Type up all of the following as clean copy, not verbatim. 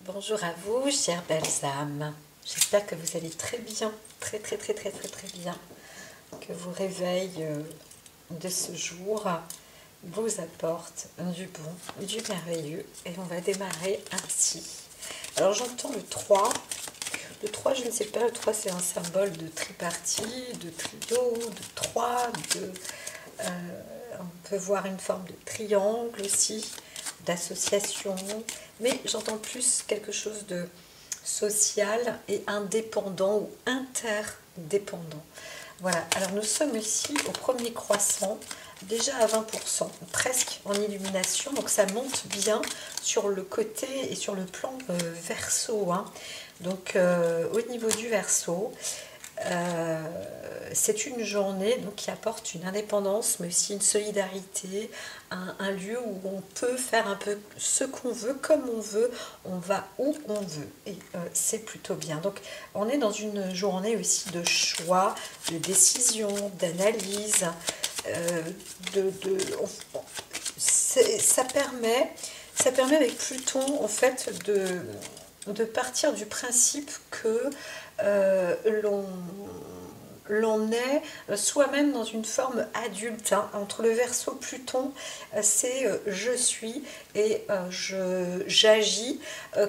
Bonjour à vous, chères belles âmes. J'espère que vous allez très bien, très bien, que vos réveils de ce jour vous apportent du bon, du merveilleux. Et on va démarrer ainsi. Alors j'entends le 3. Le 3, je ne sais pas, le 3 c'est un symbole de tripartie, de trio, de 3, on peut voir une forme de triangle aussi, d'association, mais j'entends plus quelque chose de social et indépendant ou interdépendant. Voilà, alors nous sommes ici au premier croissant, déjà à 20%, presque en illumination, donc ça monte bien sur le côté et sur le plan Verseau, hein. Donc au niveau du Verseau, c'est une journée donc, qui apporte une indépendance, mais aussi une solidarité, un lieu où on peut faire un peu ce qu'on veut, comme on veut, on va où on veut, et c'est plutôt bien. Donc on est dans une journée aussi de choix, de décision, d'analyse, ça permet avec Pluton en fait de partir du principe que l'on est soi-même dans une forme adulte, hein. Entre le Verseau Pluton, c'est je suis et j'agis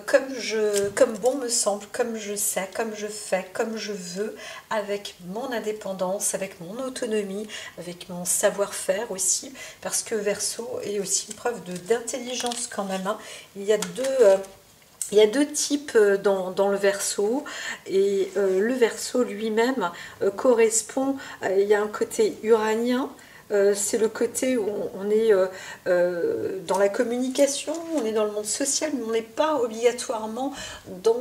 comme bon me semble, comme je sais, comme je fais, comme je veux, avec mon indépendance, avec mon autonomie, avec mon savoir-faire aussi, parce que Verseau est aussi une preuve d'intelligence quand même, hein. Il y a deux types dans le Verseau, et le Verseau lui-même correspond, il y a un côté uranien, c'est le côté où on est dans la communication, on est dans le monde social, mais on n'est pas obligatoirement dans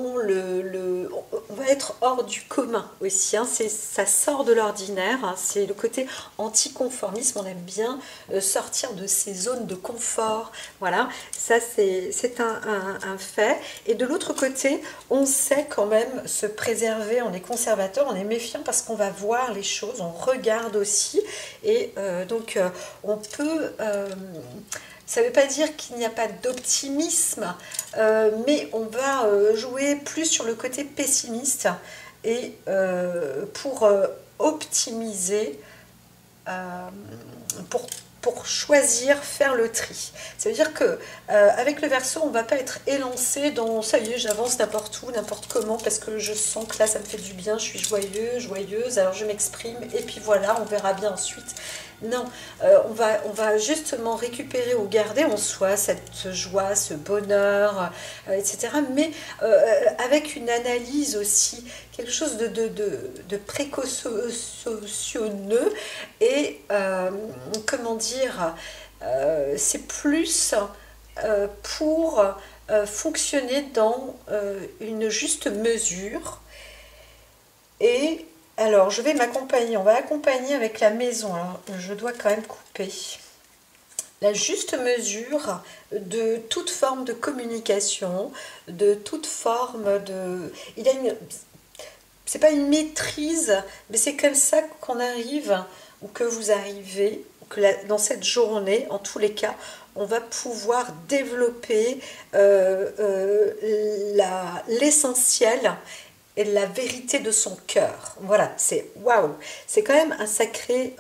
on va être hors du commun aussi, hein. Ça sort de l'ordinaire, hein. C'est le côté anticonformisme, on aime bien sortir de ces zones de confort, voilà, ça c'est un fait. Et de l'autre côté, on sait quand même se préserver, on est conservateur, on est méfiant parce qu'on va voir les choses, on regarde aussi, et donc on peut... ça ne veut pas dire qu'il n'y a pas d'optimisme, mais on va jouer plus sur le côté pessimiste, et pour optimiser, pour choisir, faire le tri. Ça veut dire que avec le Verseau, on ne va pas être élancé dans ça y est, j'avance n'importe où, n'importe comment, parce que je sens que là ça me fait du bien, je suis joyeux, joyeuse, alors je m'exprime, et puis voilà, on verra bien ensuite. Non, on va justement récupérer ou garder en soi cette joie, ce bonheur, etc. Mais avec une analyse aussi, quelque chose de précautionneux, et comment dire, c'est plus pour fonctionner dans une juste mesure. Et alors, je vais m'accompagner, on va accompagner avec la maison. Alors, je dois quand même couper la juste mesure de toute forme de communication, de toute forme de... Il y a une... C'est pas une maîtrise, mais c'est comme ça qu'on arrive, ou que vous arrivez, que dans cette journée, en tous les cas, on va pouvoir développer l'essentiel et la vérité de son cœur. Voilà, c'est waouh, c'est quand même un sacré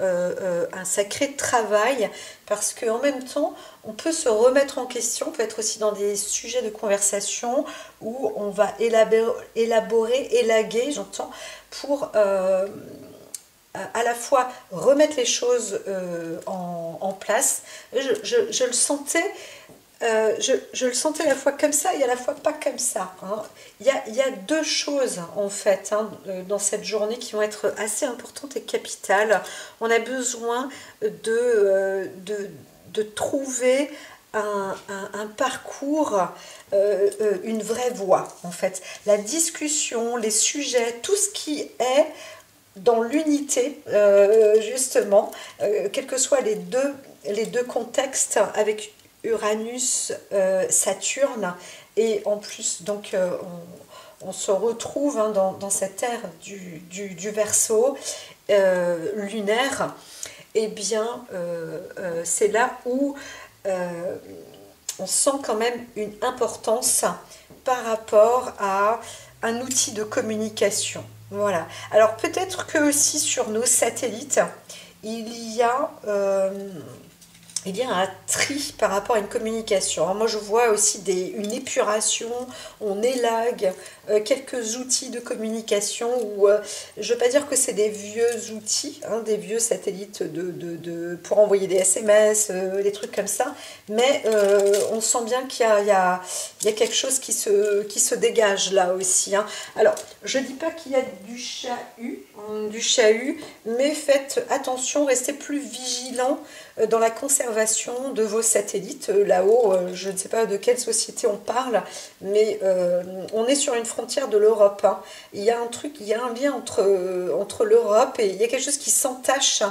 travail, parce qu'en même temps, on peut se remettre en question, on peut être aussi dans des sujets de conversation où on va élaborer, élaguer, j'entends, pour à la fois remettre les choses en place. Je le sentais. Je le sentais à la fois comme ça et à la fois pas comme ça, hein. Il y a deux choses en fait, hein, dans cette journée, qui vont être assez importantes et capitales. On a besoin de trouver un parcours, une vraie voie en fait. La discussion, les sujets, tout ce qui est dans l'unité, justement, quels que soient les deux contextes, avec Uranus, Saturne, et en plus, donc, on se retrouve, hein, dans cette ère du Verseau lunaire. Et bien, c'est là où on sent quand même une importance par rapport à un outil de communication. Voilà. Alors peut-être que aussi sur nos satellites, il y a un tri par rapport à une communication. Alors moi, je vois aussi une épuration, on élague quelques outils de communication où, je ne veux pas dire que c'est des vieux outils, hein, des vieux satellites pour envoyer des SMS, des trucs comme ça, mais on sent bien qu'il y a quelque chose qui se dégage là aussi. Hein. Alors, je ne dis pas qu'il y a du chahut, mais faites attention, restez plus vigilants dans la conservation de vos satellites. Là-haut, je ne sais pas de quelle société on parle, mais on est sur une frontière de l'Europe. Hein. Il y a un lien entre l'Europe et il y a quelque chose qui s'entache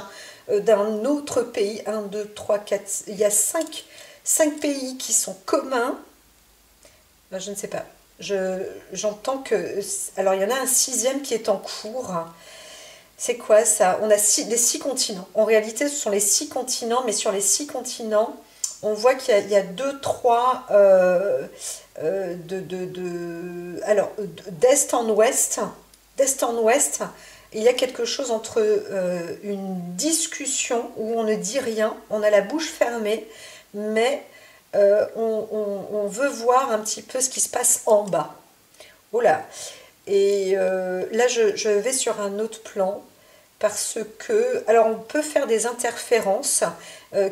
d'un autre pays. 1, 2, 3, 4, il y a 5 pays qui sont communs. Ben, je ne sais pas. J'entends que... Alors, il y en a un 6e qui est en cours. C'est quoi ça? On a les 6 continents. En réalité, ce sont les 6 continents, mais sur les 6 continents, on voit qu'il y a 2, 3 alors, d'est en ouest. D'est en ouest, il y a quelque chose entre une discussion où on ne dit rien, on a la bouche fermée, mais on veut voir un petit peu ce qui se passe en bas. Voilà. Et là, je vais sur un autre plan parce que, alors on peut faire des interférences.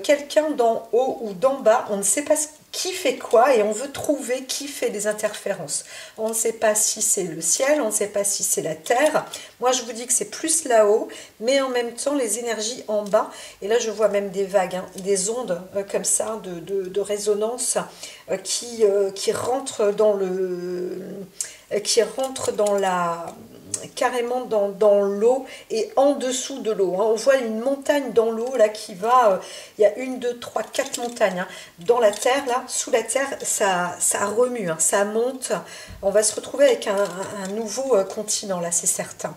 Quelqu'un d'en haut ou d'en bas, on ne sait pas qui fait quoi et on veut trouver qui fait des interférences. On ne sait pas si c'est le ciel, on ne sait pas si c'est la terre. Moi, je vous dis que c'est plus là-haut, mais en même temps, les énergies en bas. Et là, je vois même des vagues, hein, des ondes comme ça de résonance qui rentrent dans carrément dans l'eau et en dessous de l'eau. Hein. On voit une montagne dans l'eau là qui va, il y a 1, 2, 3, 4 montagnes. Hein. Dans la terre, là, sous la terre, ça remue, hein, ça monte. On va se retrouver avec un nouveau continent là, c'est certain.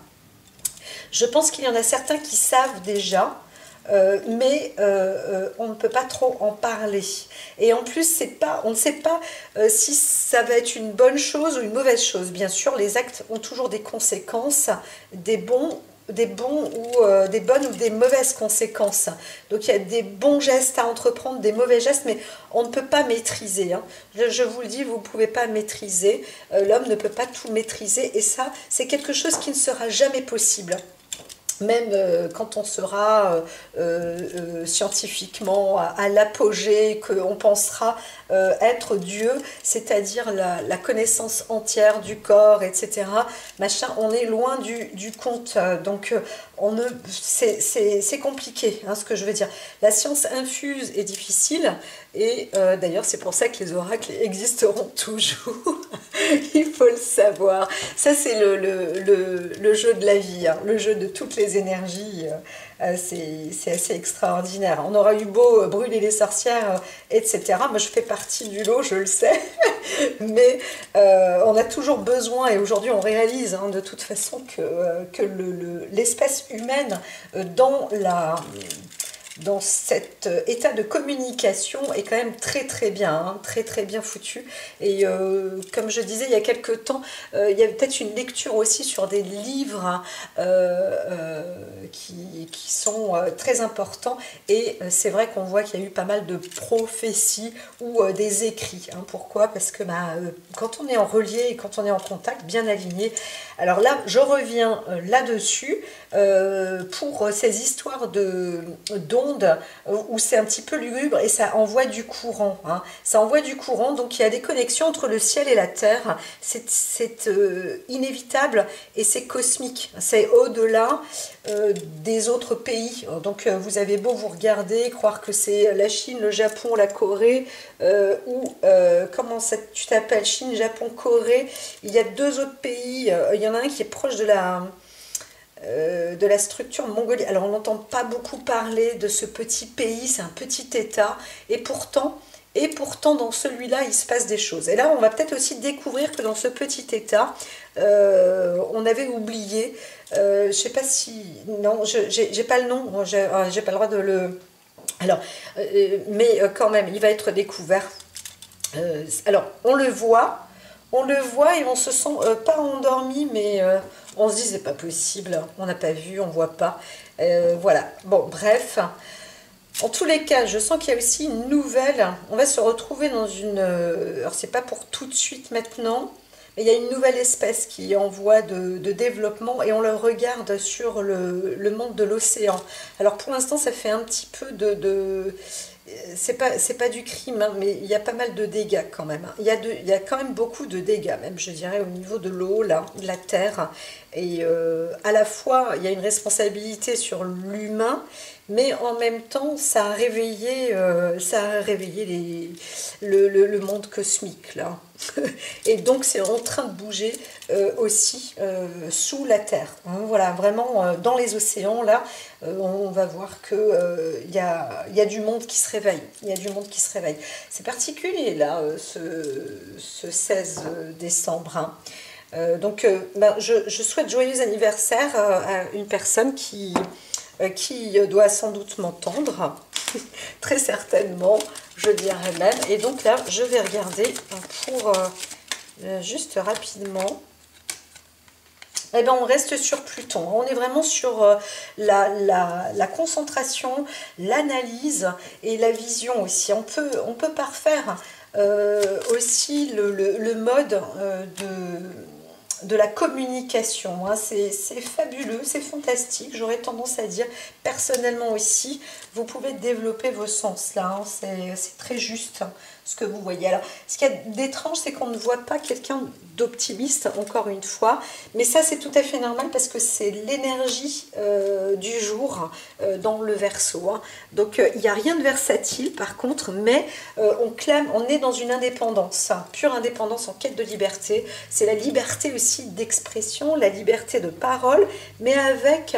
Je pense qu'il y en a certains qui savent déjà, mais on ne peut pas trop en parler. Et en plus, on ne sait pas si ça va être une bonne chose ou une mauvaise chose. Bien sûr, les actes ont toujours des conséquences, des bonnes ou des mauvaises conséquences. Donc il y a des bons gestes à entreprendre, des mauvais gestes, mais on ne peut pas maîtriser. Hein. Je vous le dis, vous ne pouvez pas maîtriser. L'homme ne peut pas tout maîtriser et ça, c'est quelque chose qui ne sera jamais possible. Même quand on sera scientifiquement à l'apogée, qu'on pensera être Dieu, c'est-à-dire la connaissance entière du corps, etc. Machin, on est loin du compte. Donc, c'est compliqué, hein, ce que je veux dire. La science infuse est difficile, et d'ailleurs, c'est pour ça que les oracles existeront toujours. Il faut le savoir. Ça, c'est le jeu de la vie, hein, le jeu de toutes les énergies. C'est assez extraordinaire. On aura eu beau brûler les sorcières, etc. Moi, je fais partie du lot, je le sais. Mais on a toujours besoin, et aujourd'hui, on réalise hein, de toute façon que l'espèce humaine, dans cet état de communication est quand même très très bien, hein, très très bien foutu. Et comme je disais il y a quelques temps, il y a peut-être une lecture aussi sur des livres qui sont très importants. Et c'est vrai qu'on voit qu'il y a eu pas mal de prophéties ou des écrits. Hein. Pourquoi? Parce que quand on est en relié et quand on est en contact, bien aligné. Alors là, je reviens là-dessus pour ces histoires d'ondes où c'est un petit peu lugubre et ça envoie du courant. Hein. Ça envoie du courant, donc il y a des connexions entre le ciel et la terre. C'est inévitable et c'est cosmique. C'est au-delà des autres pays. Donc vous avez beau vous regarder, croire que c'est la Chine, le Japon, la Corée, comment ça tu t'appelles, Chine, Japon, Corée. Il y a 2 autres pays. Il y en a un qui est proche de la structure Mongolie. Alors on n'entend pas beaucoup parler de ce petit pays, c'est un petit état, et pourtant dans celui-là il se passe des choses. Et là on va peut-être aussi découvrir que dans ce petit état, on avait oublié, je sais pas si, non, j'ai pas le nom, j'ai pas le droit de le... Alors, mais quand même, il va être découvert. Alors, on le voit et on se sent pas endormi, mais on se dit c'est pas possible, on n'a pas vu, on voit pas. Voilà, bon, bref. En tous les cas, je sens qu'il y a aussi une nouvelle. On va se retrouver dans une... alors, c'est pas pour tout de suite maintenant, mais il y a une nouvelle espèce qui est en voie de développement et on le regarde sur le monde de l'océan. Alors, pour l'instant, ça fait un petit peu c'est pas du crime, hein, mais il y a pas mal de dégâts quand même. Il y a quand même beaucoup de dégâts, même je dirais au niveau de l'eau, là, de la terre. Et à la fois, il y a une responsabilité sur l'humain, mais en même temps, ça a réveillé le monde cosmique, là. Et donc, c'est en train de bouger aussi sous la terre. Hein, voilà, vraiment, dans les océans, là, on va voir que il y a du monde qui se réveille. Il y a du monde qui se réveille. C'est particulier, là, ce 16 décembre. Hein. Donc, je souhaite joyeux anniversaire à une personne qui doit sans doute m'entendre, très certainement, je dirais même. Et donc là, je vais regarder pour juste rapidement. Eh bien, on reste sur Pluton. On est vraiment sur la concentration, l'analyse et la vision aussi. On peut parfaire aussi le mode de la communication. Hein. C'est fabuleux, c'est fantastique. J'aurais tendance à dire, personnellement aussi, vous pouvez développer vos sens là. Hein. C'est très juste ce que vous voyez. Alors, ce qu'il y a d'étrange, c'est qu'on ne voit pas quelqu'un d'optimiste, encore une fois. Mais ça, c'est tout à fait normal parce que c'est l'énergie du jour dans le Verseau. Hein. Donc, il n'y a rien de versatile, par contre, mais on est dans une indépendance, hein, pure indépendance en quête de liberté. C'est la liberté aussi d'expression, la liberté de parole, mais avec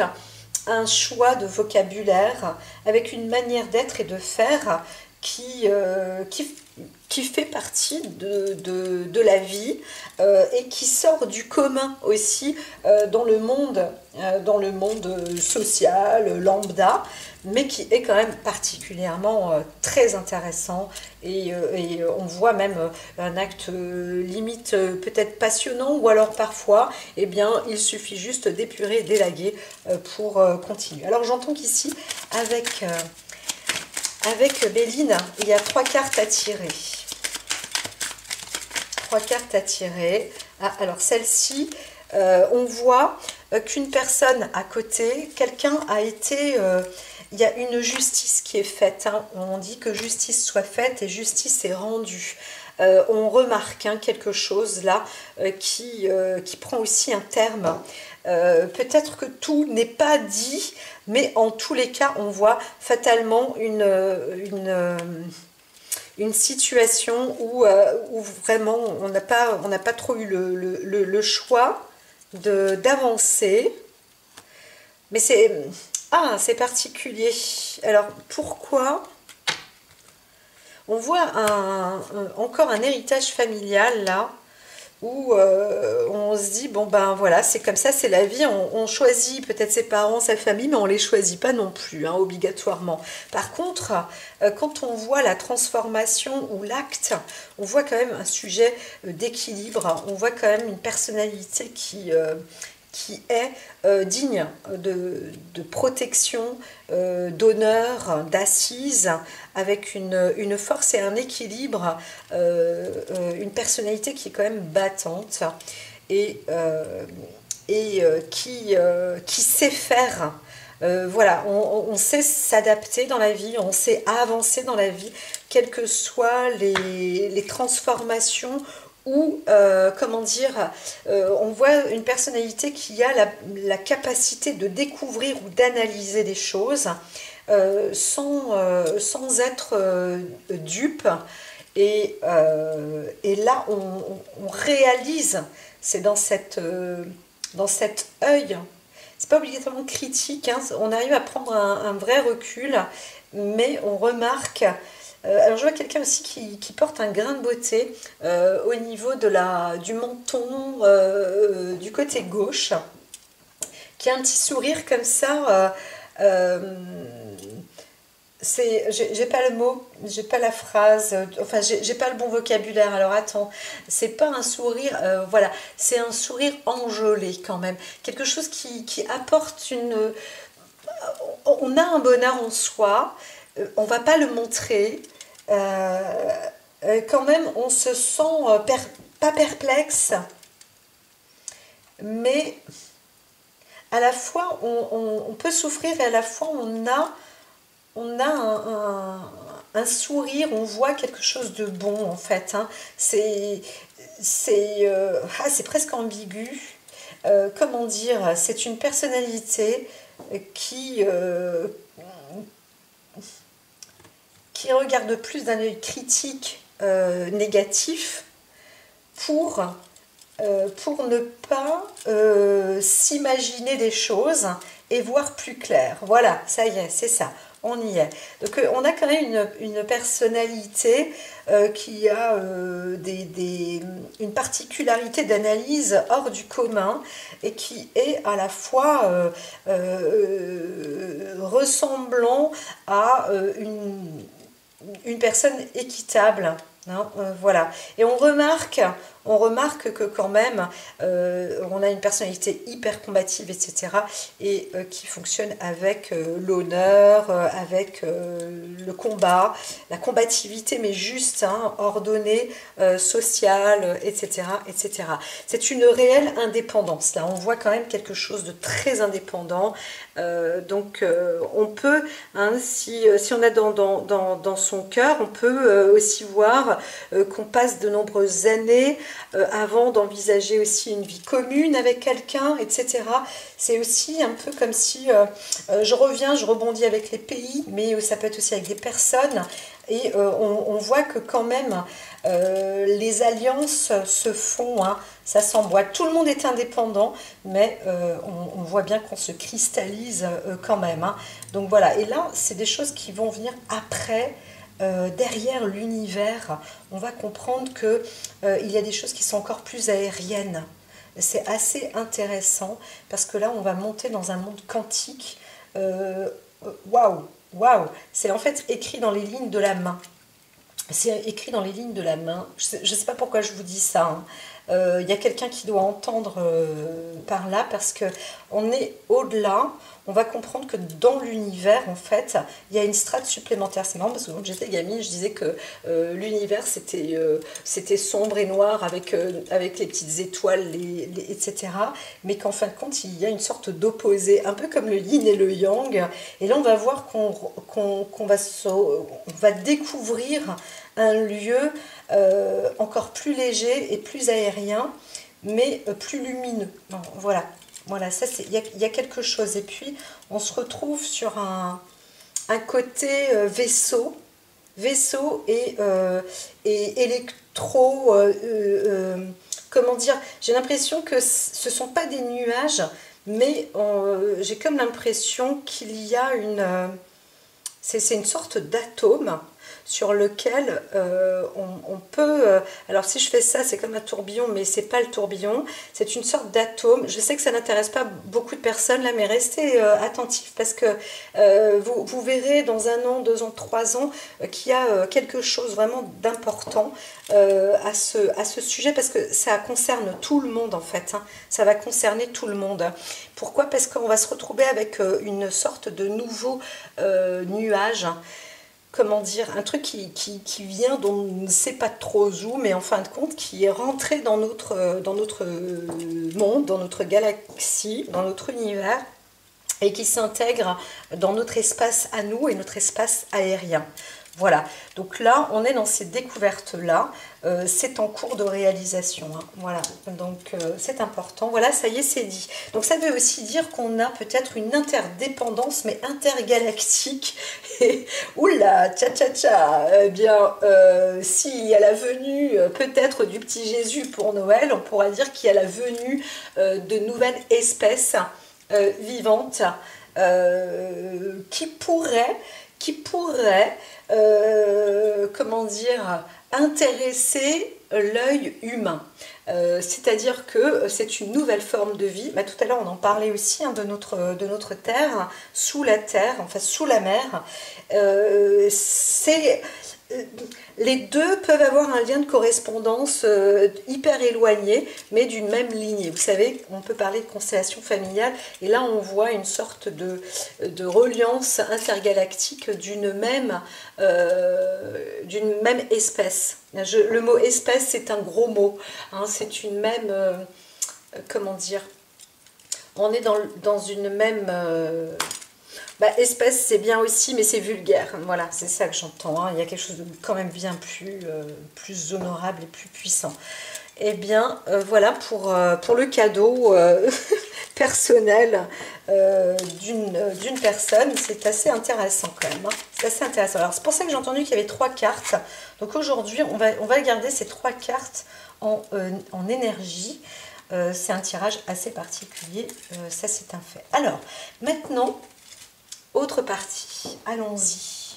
un choix de vocabulaire, avec une manière d'être et de faire qui fait partie de la vie et qui sort du commun aussi dans le monde social, lambda, mais qui est quand même particulièrement très intéressant et on voit même un acte limite peut-être passionnant ou alors parfois, eh bien, il suffit juste d'épurer, d'élaguer pour continuer. Alors j'entends qu'ici, avec Béline, il y a 3 cartes à tirer. 3 cartes à tirer. Ah, alors celle-ci, on voit qu'une personne à côté, quelqu'un a été... il y a une justice qui est faite. Hein. On dit que justice soit faite et justice est rendue. On remarque hein, quelque chose là qui prend aussi un terme. Peut-être que tout n'est pas dit, mais en tous les cas, on voit fatalement une situation où vraiment on n'a pas trop eu le choix d'avancer. Mais c'est particulier. Alors pourquoi? On voit encore un héritage familial là, où on se dit, bon ben voilà, c'est comme ça, c'est la vie, on choisit peut-être ses parents, sa famille, mais on ne les choisit pas non plus, hein, obligatoirement. Par contre, quand on voit la transformation ou l'acte, on voit quand même un sujet d'équilibre, on voit quand même une personnalité qui est digne de protection, d'honneur, d'assise, avec une force et un équilibre, une personnalité qui est quand même battante et qui sait faire. Voilà, on sait s'adapter dans la vie, on sait avancer dans la vie, quelles que soient les transformations ou, comment dire, on voit une personnalité qui a la capacité de découvrir ou d'analyser des choses sans être dupe. Et là, on réalise, c'est dans cet œil, c'est pas obligatoirement critique, hein, on arrive à prendre un vrai recul, mais on remarque... alors je vois quelqu'un aussi qui porte un grain de beauté au niveau du menton, du côté gauche, qui a un petit sourire comme ça, j'ai pas le mot, j'ai pas la phrase, enfin j'ai pas le bon vocabulaire. Alors attends, c'est pas un sourire, voilà, c'est un sourire enjôlé quand même, quelque chose qui apporte une, on a un bonheur en soi, on va pas le montrer, quand même on se sent pas perplexe, mais à la fois on peut souffrir et à la fois on a un sourire, on voit quelque chose de bon en fait, hein. C'est presque ambigu. Comment dire, c'est une personnalité qui, euh, qui regarde plus d'un œil critique négatif pour, pour ne pas s'imaginer des choses et voir plus clair. Voilà, ça y est, c'est ça. On y est. Donc on a quand même une personnalité qui a une particularité d'analyse hors du commun et qui est à la fois ressemblant à une personne équitable. Hein, voilà. Et on remarque que quand même, on a une personnalité hyper combative, etc. Et qui fonctionne avec l'honneur, avec le combat, la combativité, mais juste, hein, ordonnée, sociale, etc., etc. C'est une réelle indépendance. Là, on voit quand même quelque chose de très indépendant. Donc, on peut, hein, si on a dans son cœur, on peut aussi voir qu'on passe de nombreuses années avant d'envisager aussi une vie commune avec quelqu'un, etc. C'est aussi un peu comme si, je rebondis avec les pays, mais ça peut être aussi avec des personnes, et on voit que quand même, les alliances se font, hein, ça s'emboîte. Tout le monde est indépendant, mais on voit bien qu'on se cristallise quand même, hein. Donc voilà, et là, c'est des choses qui vont venir après. Derrière l'univers, on va comprendre que il y a des choses qui sont encore plus aériennes. C'est assez intéressant parce que là, on va monter dans un monde quantique. Waouh, waouh! C'est en fait écrit dans les lignes de la main. C'est écrit dans les lignes de la main. Je ne sais pas pourquoi je vous dis ça, hein. Y a quelqu'un qui doit entendre par là parce que on est au-delà. On va comprendre que dans l'univers, en fait, il y a une strate supplémentaire. C'est marrant parce que quand j'étais gamine, je disais que l'univers, c'était sombre et noir avec les petites étoiles, etc. Mais qu'en fin de compte, il y a une sorte d'opposé, un peu comme le yin et le yang. Et là, on va voir qu'on va découvrir un lieu encore plus léger et plus aérien, mais plus lumineux. Non, voilà. Voilà, ça c'est, il y a quelque chose. Et puis, on se retrouve sur un côté vaisseau et électro, comment dire, j'ai l'impression que ce ne sont pas des nuages, mais j'ai comme l'impression qu'il y a c'est une sorte d'atome sur lequel on peut... alors si je fais ça, c'est comme un tourbillon, mais c'est pas le tourbillon, c'est une sorte d'atome. Je sais que ça n'intéresse pas beaucoup de personnes là, mais restez attentifs parce que vous verrez dans 1 an, 2 ans, 3 ans qu'il y a quelque chose vraiment d'important à ce sujet parce que ça concerne tout le monde en fait, hein. Ça va concerner tout le monde. Pourquoi? Parce qu'on va se retrouver avec une sorte de nouveau nuage. Comment dire, un truc qui vient dont on ne sait pas trop où, mais en fin de compte, qui est rentré dans notre monde, dans notre galaxie, dans notre univers, et qui s'intègre dans notre espace à nous et notre espace aérien. Voilà, donc là, on est dans ces découvertes-là, c'est en cours de réalisation, hein. Voilà, donc c'est important. Voilà, ça y est, c'est dit. Donc ça veut aussi dire qu'on a peut-être une interdépendance, mais intergalactique. Et oula, tcha, eh bien, s'il y a la venue peut-être du petit Jésus pour Noël, on pourra dire qu'il y a la venue de nouvelles espèces vivantes qui pourraient comment dire, intéresser l'œil humain. C'est-à-dire que c'est une nouvelle forme de vie. Bah, tout à l'heure, on en parlait aussi hein, de notre terre, sous la terre, enfin sous la mer. Les deux peuvent avoir un lien de correspondance hyper éloigné, mais d'une même lignée. Vous savez, on peut parler de constellation familiale, et là on voit une sorte de reliance intergalactique d'une même espèce. Le mot espèce, c'est un gros mot, hein, c'est une même, comment dire, on est dans une même... bah, espèce, c'est bien aussi, mais c'est vulgaire. Voilà, c'est ça que j'entends. Hein. Il y a quelque chose de quand même bien plus honorable et plus puissant. Eh bien, voilà pour le cadeau personnel d'une personne. C'est assez intéressant quand même. Hein. C'est assez intéressant. Alors, c'est pour ça que j'ai entendu qu'il y avait 3 cartes. Donc aujourd'hui, on va garder ces 3 cartes en énergie. C'est un tirage assez particulier. Ça, c'est un fait. Alors, maintenant... Autre partie, allons-y.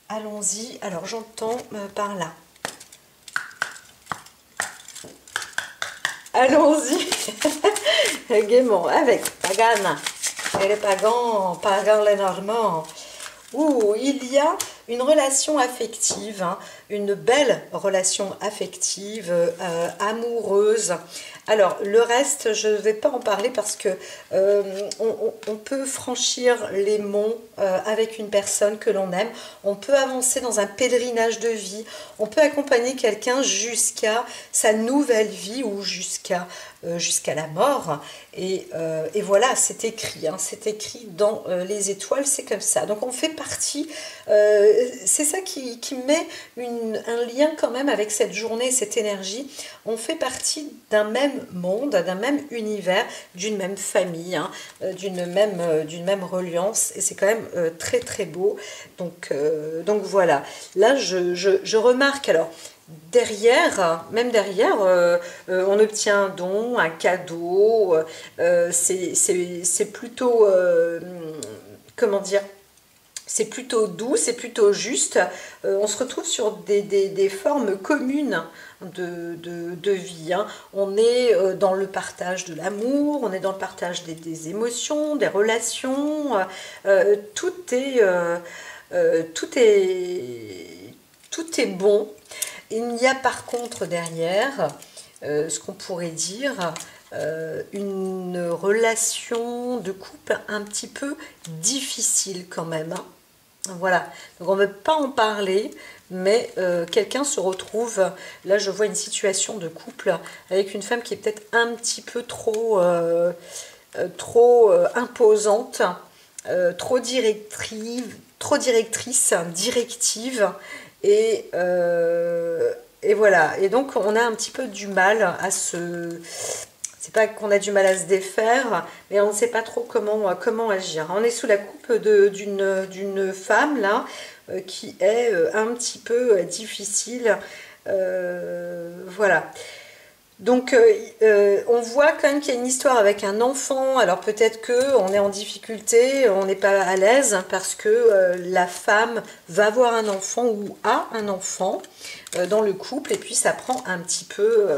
Allons-y. Alors j'entends par là. Allons-y. Gaiement, avec Pagana. Et les Pagans, Pagan les Normands. Où il y a une relation affective, hein, une belle relation affective, amoureuse. Alors, le reste, je ne vais pas en parler parce que on peut franchir les monts avec une personne que l'on aime. On peut avancer dans un pèlerinage de vie. On peut accompagner quelqu'un jusqu'à sa nouvelle vie ou jusqu'à la mort. Et voilà, c'est écrit. Hein, c'est écrit dans les étoiles, c'est comme ça. Donc, on fait partie... c'est ça qui met un lien quand même avec cette journée, cette énergie. On fait partie d'un même monde, d'un même univers, d'une même famille, hein, d'une même reliance, et c'est quand même très très beau. Donc voilà, là je remarque, alors derrière, même derrière, on obtient un don, un cadeau, c'est plutôt, comment dire, c'est plutôt doux, c'est plutôt juste. On se retrouve sur des formes communes de vie. Hein. On est dans le partage de l'amour, on est dans le partage des émotions, des relations. Tout est bon. Il y a par contre derrière, ce qu'on pourrait dire, une relation de couple un petit peu difficile quand même. Hein. Voilà, donc on ne veut pas en parler, mais quelqu'un se retrouve, là je vois une situation de couple avec une femme qui est peut-être un petit peu trop imposante, trop directrice, directive, et voilà, et donc on a un petit peu du mal à se... C'est pas qu'on a du mal à se défaire, mais on ne sait pas trop comment agir. On est sous la coupe d'une femme, là, qui est un petit peu difficile. Voilà. Donc, on voit quand même qu'il y a une histoire avec un enfant. Alors, peut-être qu'on est en difficulté, on n'est pas à l'aise, parce que la femme va avoir un enfant ou a un enfant dans le couple, et puis ça prend un petit peu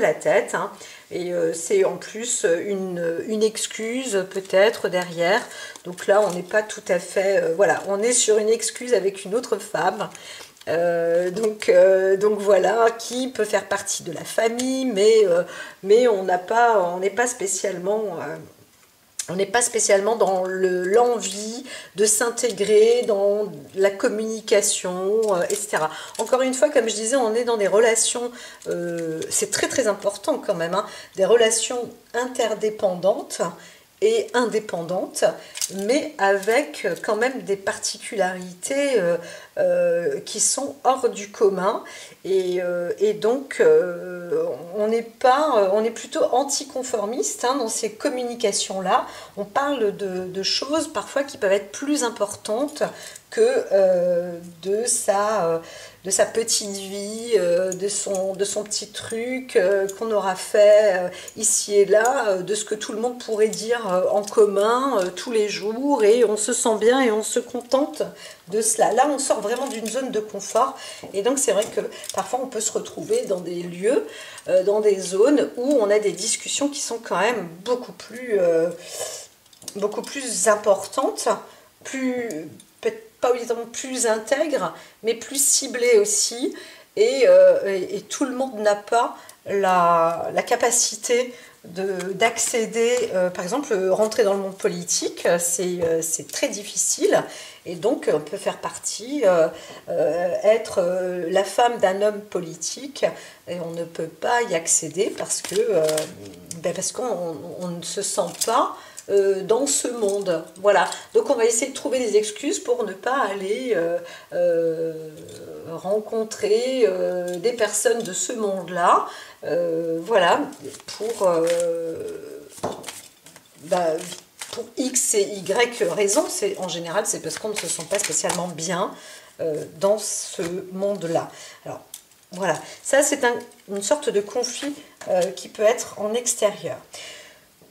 la tête. Hein. Et c'est en plus une excuse peut-être derrière. Donc là, on n'est pas tout à fait... voilà, on est sur une excuse avec une autre femme. Donc voilà, qui peut faire partie de la famille, mais on n'est pas spécialement... on n'est pas spécialement dans l'envie de s'intégrer dans la communication, etc. Encore une fois, comme je disais, on est dans des relations, c'est très très important quand même, hein, des relations interdépendantes et indépendantes, mais avec quand même des particularités qui sont hors du commun, et donc on est plutôt anticonformiste hein, dans ces communications là. On parle de choses parfois qui peuvent être plus importantes que de sa petite vie, de son petit truc qu'on aura fait ici et là, de ce que tout le monde pourrait dire en commun tous les jours, et on se sent bien et on se contente de cela. Là, on sort vraiment d'une zone de confort, et donc c'est vrai que parfois on peut se retrouver dans des lieux, dans des zones où on a des discussions qui sont quand même beaucoup plus importantes, peut-être pas évidemment plus intègres, mais plus ciblées aussi, et tout le monde n'a pas la capacité d'accéder, par exemple, rentrer dans le monde politique, c'est très difficile, et donc on peut faire partie, être la femme d'un homme politique, et on ne peut pas y accéder parce qu'on ne se sent pas dans ce monde. Voilà, donc on va essayer de trouver des excuses pour ne pas aller rencontrer des personnes de ce monde-là, voilà, pour X et Y raisons. En général, c'est parce qu'on ne se sent pas spécialement bien dans ce monde-là. Alors, voilà, ça c'est une sorte de conflit qui peut être en extérieur.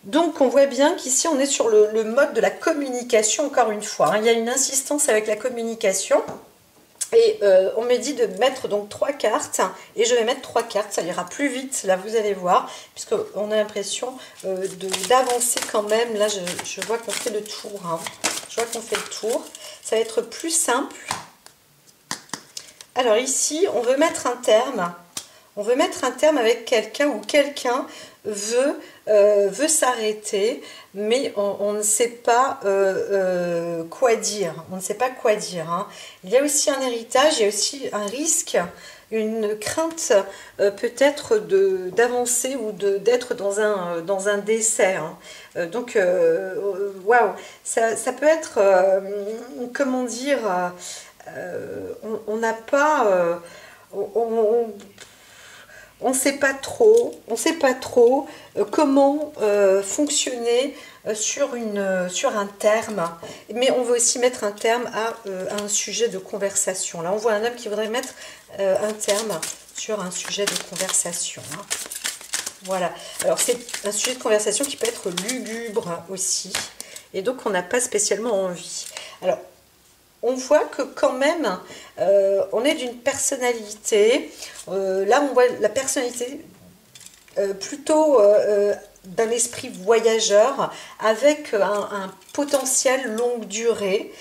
Donc on voit bien qu'ici on est sur le mode de la communication, encore une fois, hein. Il y a une insistance avec la communication, et on me dit de mettre donc 3 cartes, et je vais mettre 3 cartes, ça ira plus vite, là vous allez voir, puisqu'on a l'impression d'avancer quand même. Là je vois qu'on fait le tour, hein. Je vois qu'on fait le tour, ça va être plus simple. Alors ici on veut mettre un terme. On veut mettre un terme avec quelqu'un, ou quelqu'un veut s'arrêter, mais on ne sait pas quoi dire. On ne sait pas quoi dire, hein. Il y a aussi un héritage, il y a aussi un risque, une crainte peut-être d'avancer ou d'être dans un décès, hein. Donc, waouh, ça peut être, comment dire, on n'a pas... on ne sait pas trop comment fonctionner sur un terme, mais on veut aussi mettre un terme à un sujet de conversation. Là, on voit un homme qui voudrait mettre un terme sur un sujet de conversation, hein. Voilà. Alors, c'est un sujet de conversation qui peut être lugubre aussi, et donc on n'a pas spécialement envie. Alors, on voit que quand même, on est d'une personnalité. Là, on voit la personnalité plutôt d'un esprit voyageur, avec un potentiel longue durée,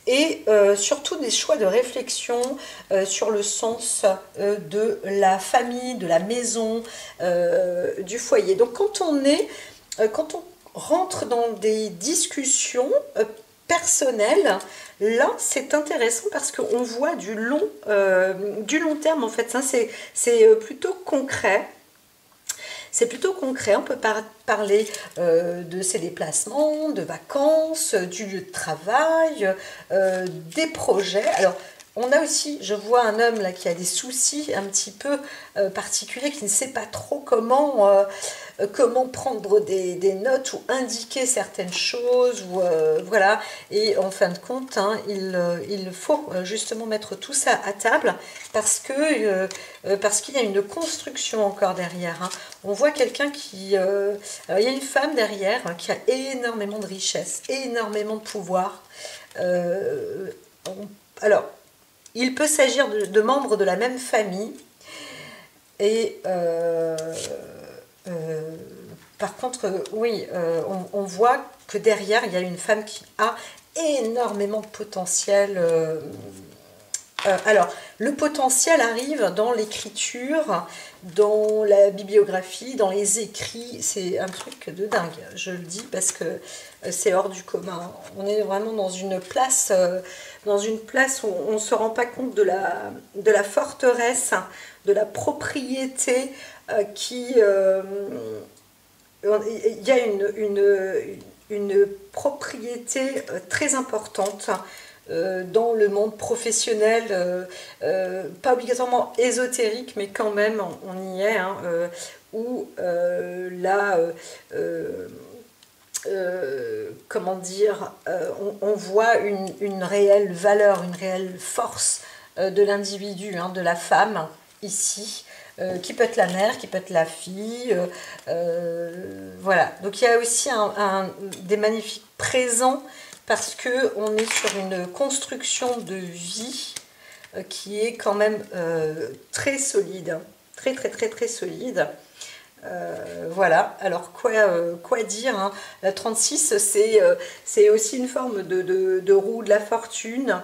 et surtout des choix de réflexion sur le sens de la famille, de la maison, du foyer. Donc quand on rentre dans des discussions personnelles, là c'est intéressant parce qu'on voit du long terme en fait, hein. C'est plutôt concret. C'est plutôt concret, on peut parler de ses déplacements, de vacances, du lieu de travail, des projets. Alors, on a aussi, je vois un homme là qui a des soucis un petit peu particuliers, qui ne sait pas trop comment prendre des notes ou indiquer certaines choses, ou voilà. Et en fin de compte, hein, il faut justement mettre tout ça à table, parce qu'il y a une construction encore derrière, hein. On voit quelqu'un qui... alors il y a une femme derrière, hein, qui a énormément de richesse, énormément de pouvoir. Alors, il peut s'agir de membres de la même famille, et par contre, oui, on voit que derrière, il y a une femme qui a énormément de potentiel. Alors, le potentiel arrive dans l'écriture, dans la bibliographie, dans les écrits. C'est un truc de dingue, je le dis, parce que c'est hors du commun. On est vraiment dans une place où on ne se rend pas compte de la forteresse, de la propriété qui... il y a une propriété très importante dans le monde professionnel, pas obligatoirement ésotérique, mais quand même on y est, hein, où là comment dire, on voit une réelle valeur, une réelle force de l'individu, hein, de la femme, ici, qui peut être la mère, qui peut être la fille, voilà. Donc il y a aussi des magnifiques présents, parce qu'on est sur une construction de vie qui est quand même très solide, hein, très très très très solide. Voilà, alors quoi dire, hein. La 36, c'est aussi une forme de roue de la fortune,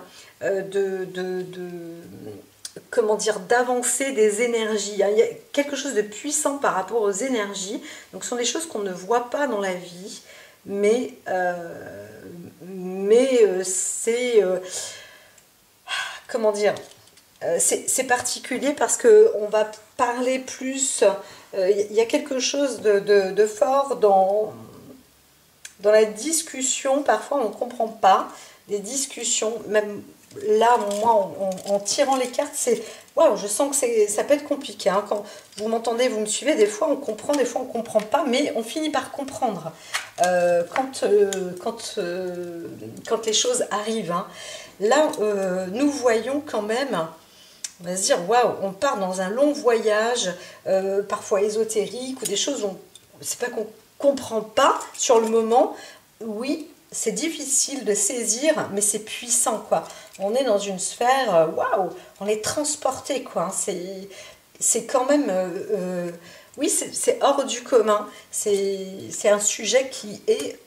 comment dire, d'avancer des énergies, hein. Il y a quelque chose de puissant par rapport aux énergies, donc ce sont des choses qu'on ne voit pas dans la vie, mais c'est, comment dire, c'est particulier parce qu'on va parler plus, il y a quelque chose de fort dans la discussion. Parfois on ne comprend pas des discussions, même là, moi, en tirant les cartes, c'est waouh, je sens que ça peut être compliqué, hein. Quand vous m'entendez, vous me suivez, des fois on comprend, des fois on ne comprend pas, mais on finit par comprendre quand les choses arrivent, hein. Là, nous voyons quand même, on va se dire, waouh, on part dans un long voyage, parfois ésotérique, ou des choses où c'est pas qu'on comprend pas sur le moment. Oui, c'est difficile de saisir, mais c'est puissant, quoi. On est dans une sphère, waouh, on est transporté, quoi, hein. C'est quand même, oui, c'est hors du commun. C'est un sujet qui est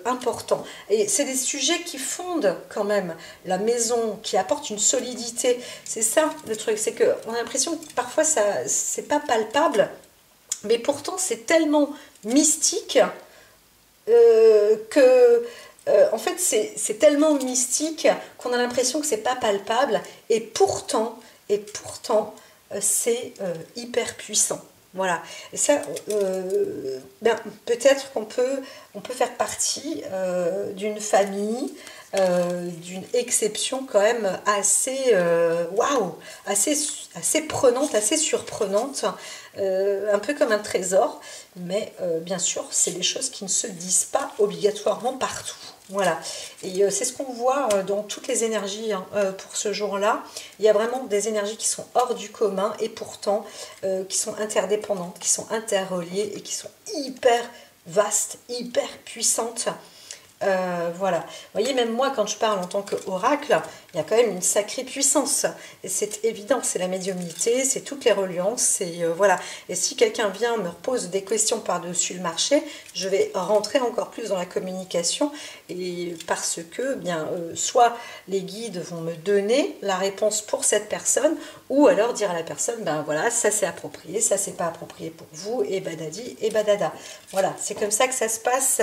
important. Et c'est des sujets qui fondent quand même la maison, qui apportent une solidité. C'est ça le truc, c'est qu'on a l'impression que parfois c'est pas palpable, mais pourtant c'est tellement mystique en fait, c'est tellement mystique qu'on a l'impression que c'est pas palpable, et pourtant, c'est hyper puissant. Voilà. Et ça, peut-être on peut faire partie d'une famille, d'une exception quand même assez, waouh, assez prenante, assez surprenante, un peu comme un trésor, mais bien sûr, c'est des choses qui ne se disent pas obligatoirement partout. Voilà, et c'est ce qu'on voit dans toutes les énergies, hein, pour ce jour-là. Il y a vraiment des énergies qui sont hors du commun, et pourtant qui sont interdépendantes, qui sont interreliées et qui sont hyper vastes, hyper puissantes. Voilà, vous voyez, même moi quand je parle en tant qu'oracle, il y a quand même une sacrée puissance, et c'est évident, c'est la médiumnité, c'est toutes les reliances, c'est voilà. Et si quelqu'un vient me repose des questions par-dessus le marché, je vais rentrer encore plus dans la communication, et parce que bien soit les guides vont me donner la réponse pour cette personne, ou alors dire à la personne, ben voilà, ça c'est approprié, ça c'est pas approprié pour vous, et badadi et badada. Voilà, c'est comme ça que ça se passe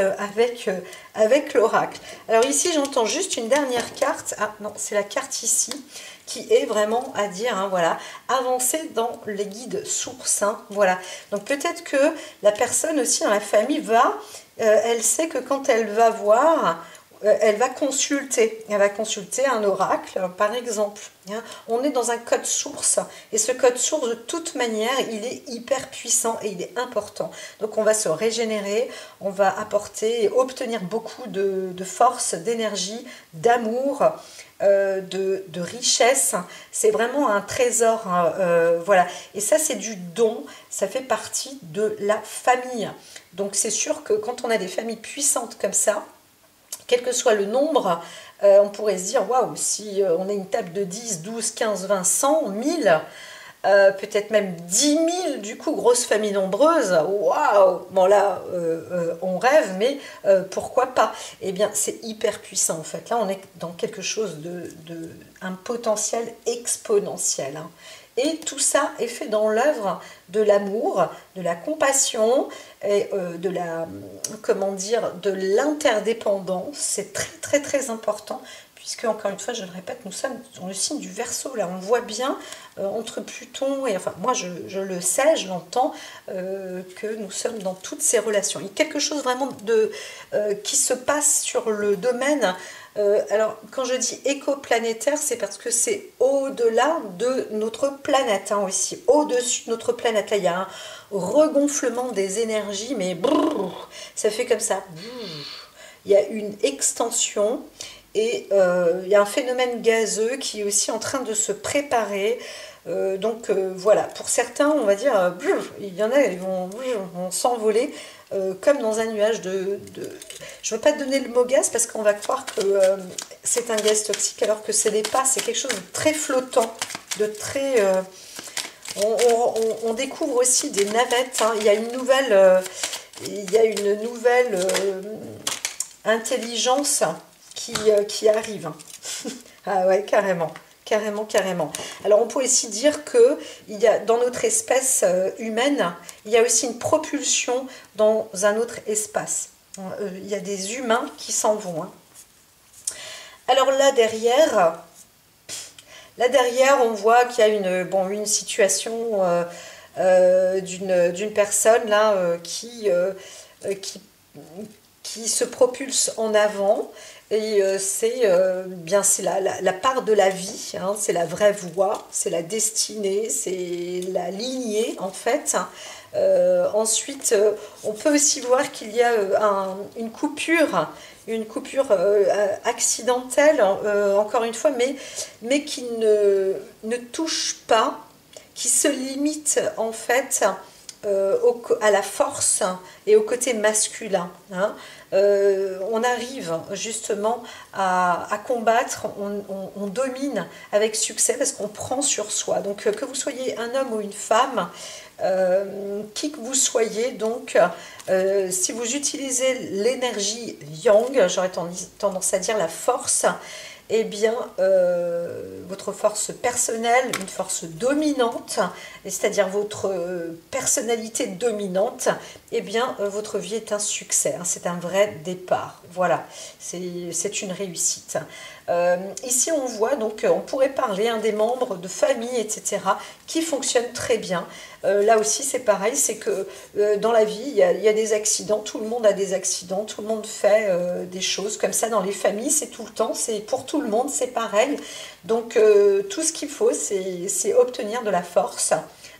avec l'oracle. Alors ici j'entends juste une dernière carte. Ah non, c'est la carte ici qui est vraiment à dire, hein, voilà, avancer dans les guides sources, hein, voilà. Donc peut-être que la personne aussi dans la famille elle sait que quand elle va voir, elle va consulter un oracle, par exemple, hein. On est dans un code source, et ce code source, de toute manière, il est hyper puissant et il est important. Donc on va se régénérer, on va apporter et obtenir beaucoup de force, d'énergie, d'amour, de richesse. C'est vraiment un trésor, hein, voilà. Et ça, c'est du don, ça fait partie de la famille. Donc c'est sûr que quand on a des familles puissantes comme ça, quel que soit le nombre, on pourrait se dire, waouh, si on a une table de 10, 12, 15, 20, 100, 1000, peut-être même 10 000, du coup, grosse famille nombreuse, waouh, bon là, on rêve, mais pourquoi pas? Eh bien, c'est hyper puissant, en fait. Là, on est dans quelque chose un potentiel exponentiel, hein. Et tout ça est fait dans l'œuvre de l'amour, de la compassion et comment dire, de l'interdépendance. C'est très très très important, puisque encore une fois, je le répète, nous sommes dans le signe du Verseau. Là, on voit bien entre Pluton et, enfin, moi je le sais, je l'entends, que nous sommes dans toutes ces relations. Il y a quelque chose vraiment qui se passe sur le domaine. Alors, quand je dis écoplanétaire, c'est parce que c'est au-delà de notre planète, hein, aussi, au-dessus de notre planète. Là, il y a un regonflement des énergies, mais brrr, ça fait comme ça. Brrr. Il y a une extension et il y a un phénomène gazeux qui est aussi en train de se préparer. Donc voilà, pour certains, on va dire, il y en a, ils vont s'envoler comme dans un nuage Je ne veux pas donner le mot gaz parce qu'on va croire que c'est un gaz toxique alors que ce n'est pas, c'est quelque chose de très flottant, de très... on découvre aussi des navettes, hein. Il y a une nouvelle intelligence qui arrive. Ah ouais, carrément. Carrément, carrément. Alors on peut aussi dire que dans notre espèce humaine, il y a aussi une propulsion dans un autre espace. Il y a des humains qui s'en vont. Hein. Alors là derrière, on voit qu'il y a une situation d'une personne là qui se propulse en avant. Et c'est la part de la vie, hein, c'est la vraie voie, c'est la destinée, c'est la lignée en fait. Ensuite, on peut aussi voir qu'il y a une coupure accidentelle, encore une fois, mais qui ne touche pas, qui se limite en fait à la force et au côté masculin. Hein. On arrive justement à combattre, on domine avec succès parce qu'on prend sur soi. Donc que vous soyez un homme ou une femme, qui que vous soyez, donc si vous utilisez l'énergie yang, j'aurais tendance à dire la force, eh bien, votre force personnelle, une force dominante, c'est-à-dire votre personnalité dominante, eh bien, votre vie est un succès, hein, c'est un vrai départ. Voilà, c'est une réussite. Ici, on voit, donc, on pourrait parler des membres de famille, etc., qui fonctionnent très bien. Là aussi, c'est pareil, c'est que dans la vie, il y a des accidents, tout le monde a des accidents, tout le monde fait des choses comme ça dans les familles, c'est tout le temps, c'est pour tout le monde, c'est pareil. Donc, tout ce qu'il faut, c'est obtenir de la force,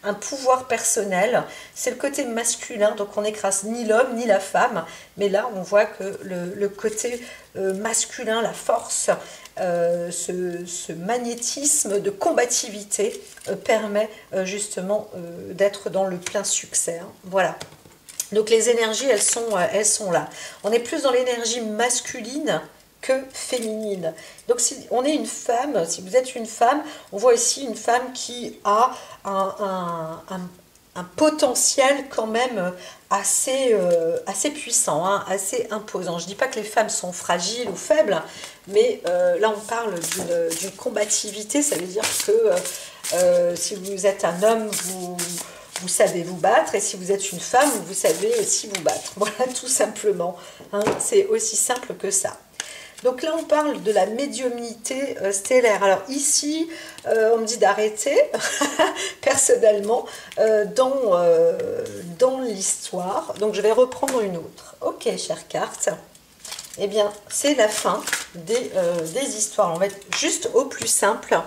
un pouvoir personnel, c'est le côté masculin, donc on n'écrase ni l'homme ni la femme, mais là on voit que le côté masculin, la force, ce magnétisme de combativité permet justement d'être dans le plein succès. Hein. Voilà. Donc les énergies, elles sont là. On est plus dans l'énergie masculine que féminine. Donc si on est une femme, si vous êtes une femme, on voit ici une femme qui a un potentiel quand même assez puissant, hein, assez imposant. Je ne dis pas que les femmes sont fragiles ou faibles, mais là on parle d'une combativité, ça veut dire que si vous êtes un homme, vous savez vous battre, et si vous êtes une femme, vous savez aussi vous battre. Voilà, tout simplement. Hein, c'est aussi simple que ça. Donc là, on parle de la médiumnité stellaire. Alors ici, on me dit d'arrêter, personnellement, dans l'histoire. Donc je vais reprendre une autre. Ok, chère carte. Eh bien, c'est la fin des histoires. On va être juste au plus simple.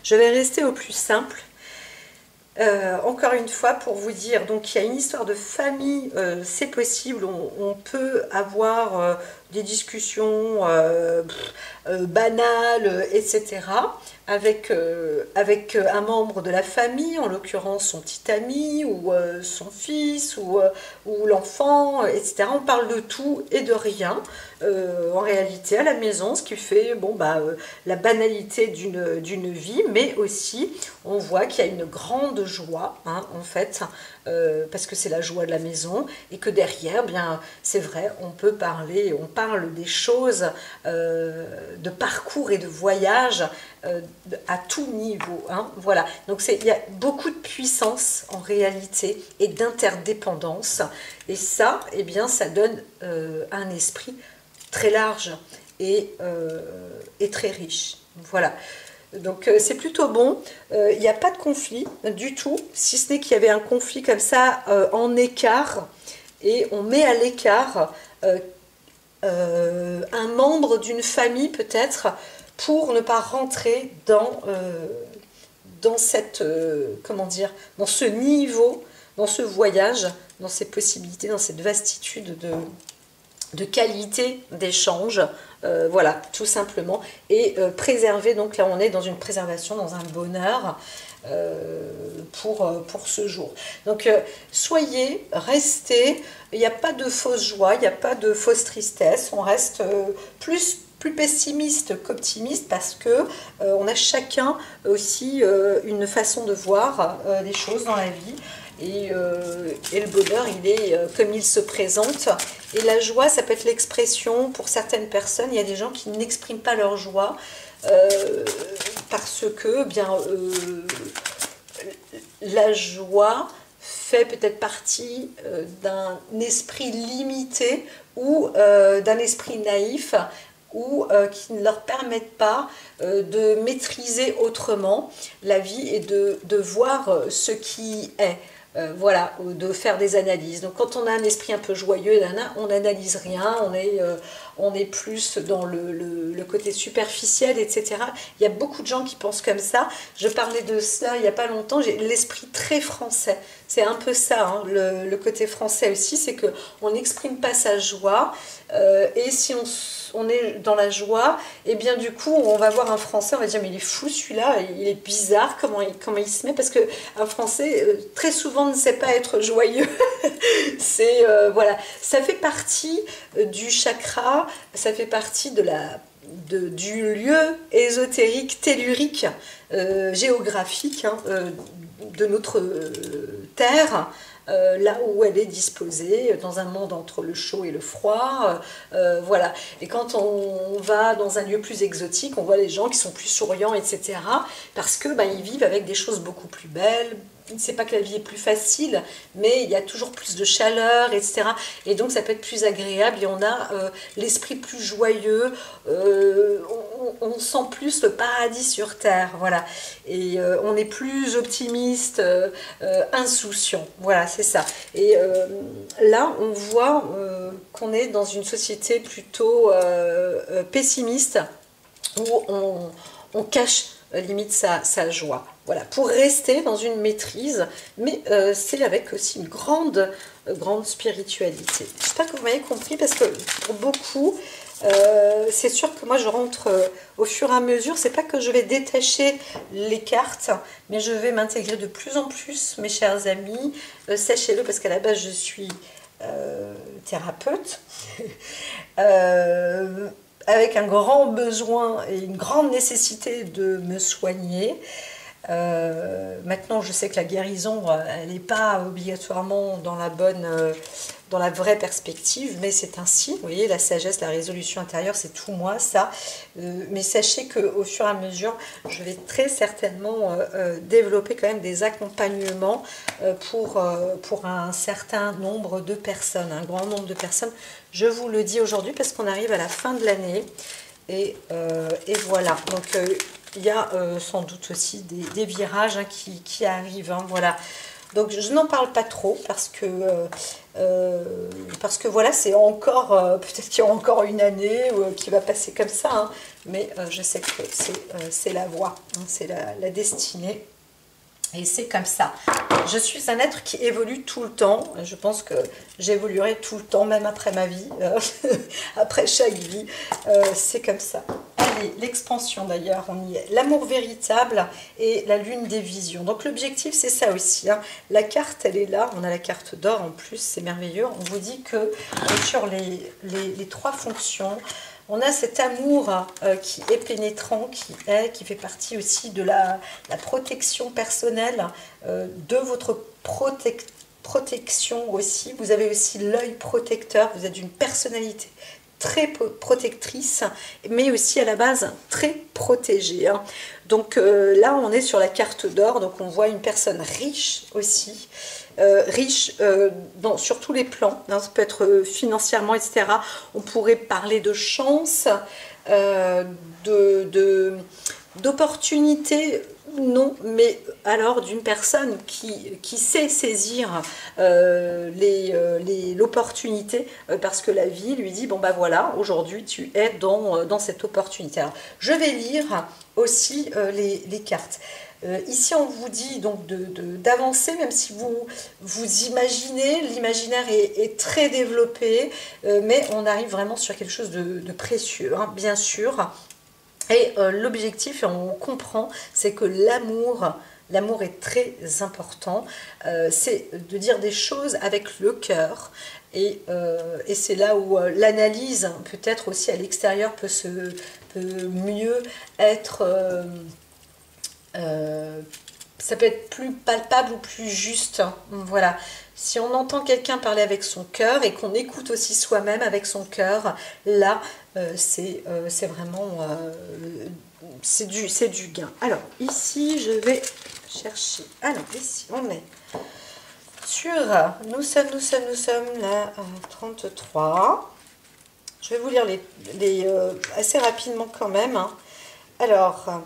Je vais rester au plus simple. Encore une fois, pour vous dire, donc il y a une histoire de famille, c'est possible, on peut avoir des discussions banales, etc., avec un membre de la famille, en l'occurrence son petit ami, ou son fils, ou l'enfant, etc. On parle de tout et de rien, en réalité, à la maison, ce qui fait la banalité d'une vie, mais aussi, on voit qu'il y a une grande joie, hein, en fait, parce que c'est la joie de la maison, et que derrière, bien, c'est vrai, on parle des choses de parcours et de voyage à tout niveau, hein, voilà. Donc il y a beaucoup de puissance en réalité et d'interdépendance, et ça, eh bien, ça donne un esprit très large et très riche. Voilà. Donc c'est plutôt bon. Il n'y a pas de conflit du tout, si ce n'est qu'il y avait un conflit comme ça en écart, et on met à l'écart un membre d'une famille peut-être, pour ne pas rentrer dans cette, comment dire, dans ce niveau, dans ce voyage, dans ces possibilités, dans cette vastitude de qualité d'échange, voilà, tout simplement, et préserver, donc là on est dans une préservation, dans un bonheur pour ce jour. Donc soyez, restez, il n'y a pas de fausse joie, il n'y a pas de fausse tristesse, on reste plus pessimiste qu'optimiste, parce que on a chacun aussi une façon de voir les choses dans la vie. Et le bonheur, il est comme il se présente. Et la joie, ça peut être l'expression pour certaines personnes. Il y a des gens qui n'expriment pas leur joie parce que la joie fait peut-être partie d'un esprit limité ou d'un esprit naïf, ou qui ne leur permettent pas de maîtriser autrement la vie et de voir ce qui est. Voilà, de faire des analyses. Donc quand on a un esprit un peu joyeux, on n'analyse rien, on est plus dans le côté superficiel, etc. Il y a beaucoup de gens qui pensent comme ça. Je parlais de cela il n'y a pas longtemps, j'ai l'esprit très français. C'est un peu ça, hein, le côté français aussi, c'est qu'on n'exprime pas sa joie. Et si on est dans la joie, et bien du coup on va voir un Français, on va dire mais il est fou celui-là, il est bizarre, comment il se met, parce qu'un Français très souvent ne sait pas être joyeux. C'est voilà, ça fait partie du chakra, ça fait partie du lieu ésotérique, tellurique, géographique, hein, de notre terre. Là où elle est disposée, dans un monde entre le chaud et le froid, voilà. Et quand on va dans un lieu plus exotique, on voit les gens qui sont plus souriants, etc. Parce que ils vivent avec des choses beaucoup plus belles. C'est pas que la vie est plus facile, mais il y a toujours plus de chaleur, etc. Et donc ça peut être plus agréable, et on a l'esprit plus joyeux, on sent plus le paradis sur terre, voilà. Et on est plus optimiste, insouciant, voilà, c'est ça. Et là, on voit qu'on est dans une société plutôt pessimiste, où on cache limite sa joie. Voilà, pour rester dans une maîtrise, mais c'est avec aussi une grande spiritualité. J'espère que vous m'avez compris, parce que pour beaucoup, c'est sûr que moi je rentre au fur et à mesure. C'est pas que je vais détacher les cartes, mais je vais m'intégrer de plus en plus, mes chers amis. Sachez-le, parce qu'à la base je suis thérapeute. Avec un grand besoin et une grande nécessité de me soigner. Maintenant, je sais que la guérison, elle n'est pas obligatoirement dans la vraie perspective, mais c'est ainsi. Vous voyez, la sagesse, la résolution intérieure, c'est tout moi, ça. Mais sachez qu'au fur et à mesure, je vais très certainement développer quand même des accompagnements pour un certain nombre de personnes, un grand nombre de personnes. Je vous le dis aujourd'hui parce qu'on arrive à la fin de l'année. Et voilà, donc il y a sans doute aussi des virages, hein, qui arrivent, hein, voilà. Donc je n'en parle pas trop parce que voilà, c'est encore, peut-être qu'il y aura encore une année qui va passer comme ça, hein, mais je sais que c'est la voie, hein, c'est la destinée. Et c'est comme ça. Je suis un être qui évolue tout le temps. Je pense que j'évoluerai tout le temps, même après ma vie, après chaque vie. C'est comme ça. Allez, l'expansion d'ailleurs, on y est. L'amour véritable et la lune des visions. Donc l'objectif, c'est ça aussi, hein. La carte, elle est là. On a la carte d'or en plus, c'est merveilleux. On vous dit que sur les trois fonctions, on a cet amour qui est pénétrant, qui fait partie aussi de la protection personnelle, de votre protection aussi. Vous avez aussi l'œil protecteur, vous êtes d'une personnalité très protectrice, mais aussi à la base très protégée, hein. Donc là, on est sur la carte d'or, donc on voit une personne riche aussi, riche sur tous les plans, hein, ça peut être financièrement, etc. On pourrait parler de chance, d'opportunités, non, mais alors d'une personne qui sait saisir l'opportunité, parce que la vie lui dit, bon bah voilà, aujourd'hui tu es dans cette opportunité. Alors, je vais lire aussi les cartes. Ici, on vous dit donc d'avancer, même si vous imaginez, l'imaginaire est très développé, mais on arrive vraiment sur quelque chose de précieux, hein, bien sûr. Et l'objectif, et on comprend, c'est que l'amour est très important. C'est de dire des choses avec le cœur. Et c'est là où l'analyse, peut-être aussi à l'extérieur, peut mieux être... ça peut être plus palpable ou plus juste, hein. Voilà. Si on entend quelqu'un parler avec son cœur et qu'on écoute aussi soi-même avec son cœur, là, c'est vraiment c'est du gain. Alors, ici, je vais chercher. Alors, ici, on est sur... Nous sommes là, 33. Je vais vous lire les assez rapidement quand même, hein. Alors...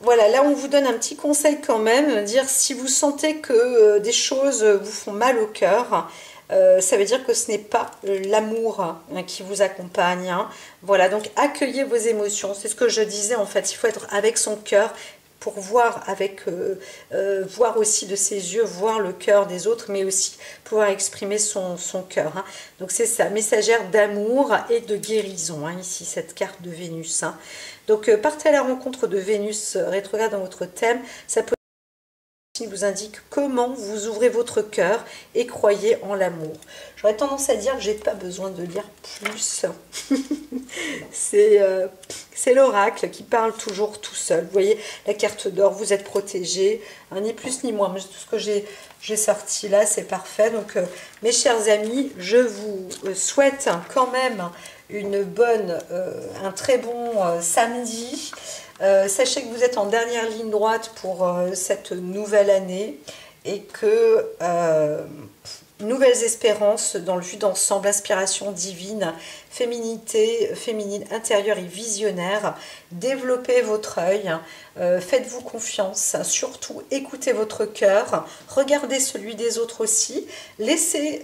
Voilà, là on vous donne un petit conseil quand même, dire si vous sentez que des choses vous font mal au cœur, ça veut dire que ce n'est pas l'amour, hein, qui vous accompagne, hein. Voilà, donc accueillez vos émotions, c'est ce que je disais en fait, il faut être avec son cœur pour voir voir aussi de ses yeux, voir le cœur des autres, mais aussi pouvoir exprimer son cœur, hein. Donc c'est ça, messagère d'amour et de guérison, hein, ici cette carte de Vénus, hein. Donc partez à la rencontre de Vénus rétrograde dans votre thème, ça peut vous indique comment vous ouvrez votre cœur et croyez en l'amour. J'aurais tendance à dire que j'ai pas besoin de lire plus. C'est l'oracle qui parle toujours tout seul. Vous voyez, la carte d'or, vous êtes protégé, hein, ni plus ni moins. Mais tout ce que j'ai sorti là, c'est parfait. Donc, mes chers amis, je vous souhaite quand même un très bon samedi. Sachez que vous êtes en dernière ligne droite pour cette nouvelle année et que nouvelles espérances dans le vue d'ensemble, inspiration divine, féminité, féminine intérieure et visionnaire. Développez votre œil, faites-vous confiance, surtout écoutez votre cœur, regardez celui des autres aussi, laissez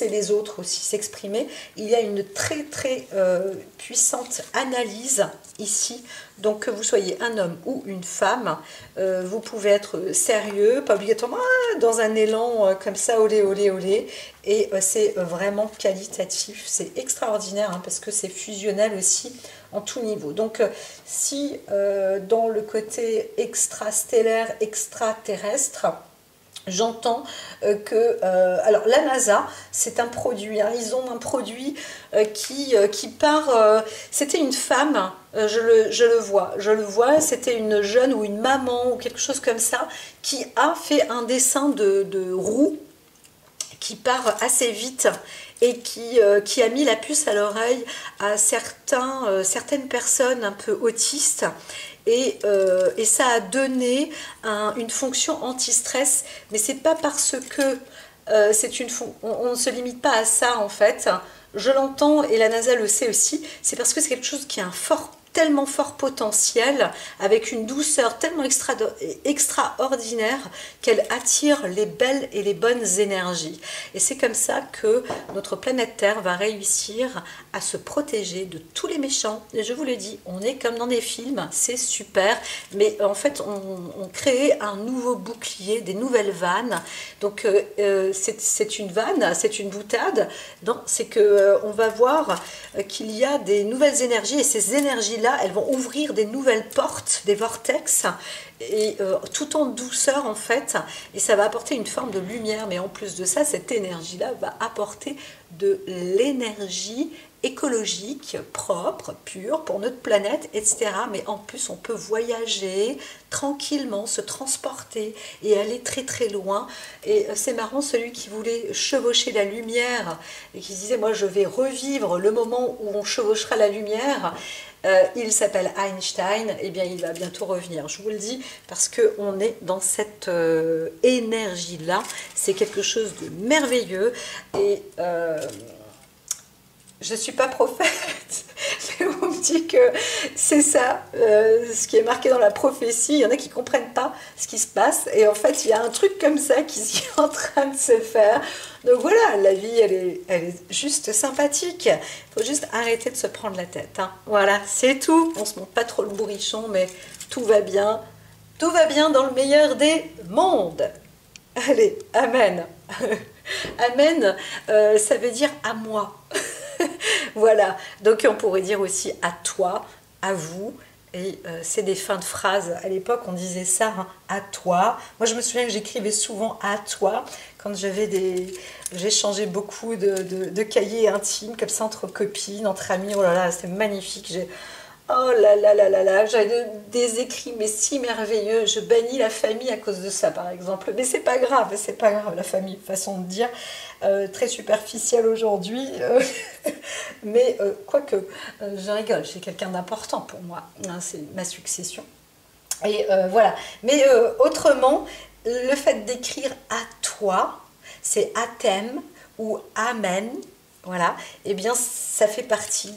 les autres aussi s'exprimer. Il y a une très très puissante analyse ici, donc que vous soyez un homme ou une femme, vous pouvez être sérieux, pas obligatoirement dans un élan comme ça, olé olé olé, et c'est vraiment qualitatif, c'est extraordinaire, hein, parce que c'est fusionnel aussi en tout niveau. Donc si dans le côté extrastellaire, extraterrestre, j'entends que... alors la NASA, c'est un produit, hein, ils ont un produit qui part... c'était une femme, je le vois, c'était une jeune ou une maman ou quelque chose comme ça, qui a fait un dessin de roue qui part assez vite et qui a mis la puce à l'oreille à certaines personnes un peu autistes. Et ça a donné une fonction anti-stress, mais c'est pas parce que on ne se limite pas à ça en fait. Je l'entends et la NASA le sait aussi, c'est parce que c'est quelque chose qui a tellement fort potentiel, avec une douceur tellement extraordinaire qu'elle attire les belles et les bonnes énergies. Et c'est comme ça que notre planète Terre va réussir à se protéger de tous les méchants. Et je vous le dis, on est comme dans des films, c'est super, mais en fait on crée un nouveau bouclier, des nouvelles vannes. Donc c'est une vanne, c'est une boutade. Non, c'est que on va voir qu'il y a des nouvelles énergies, et ces énergies là, elles vont ouvrir des nouvelles portes, des vortex, et tout en douceur en fait, et ça va apporter une forme de lumière. Mais en plus de ça, cette énergie là va apporter de l'énergie écologique, propre, pur pour notre planète, etc. Mais en plus, on peut voyager tranquillement, se transporter et aller très très loin. Et c'est marrant, celui qui voulait chevaucher la lumière et qui disait, moi je vais revivre le moment où on chevauchera la lumière, il s'appelle Einstein, et bien il va bientôt revenir, je vous le dis, parce qu'on est dans cette énergie-là, c'est quelque chose de merveilleux, et je ne suis pas prophète, mais on me dit que c'est ça, ce qui est marqué dans la prophétie. Il y en a qui ne comprennent pas ce qui se passe, et en fait il y a un truc comme ça qui est en train de se faire. Donc voilà, la vie elle est juste sympathique, il faut juste arrêter de se prendre la tête, hein. Voilà, c'est tout, on se montre pas trop le bourrichon, mais tout va bien dans le meilleur des mondes. Allez, amen. Amen, ça veut dire à moi. Voilà, donc on pourrait dire aussi à toi, à vous, et c'est des fins de phrases. À l'époque, on disait ça, hein, à toi. Moi, je me souviens que j'écrivais souvent à toi quand j'échangeais beaucoup de cahiers intimes, comme ça, entre copines, entre amis. Oh là là, c'était magnifique. Oh là là là là là, j'avais des écrits mais si merveilleux, je bannis la famille à cause de ça par exemple, mais c'est pas grave la famille, façon de dire, très superficielle aujourd'hui, mais quoique, je rigole, c'est quelqu'un d'important pour moi, hein, c'est ma succession, et voilà, mais autrement, le fait d'écrire à toi, c'est athème ou amen, voilà, et bien ça fait partie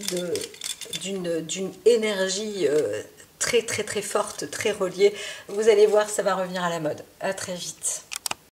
d'une énergie très très très forte, très reliée. Vous allez voir, ça va revenir à la mode. À très vite.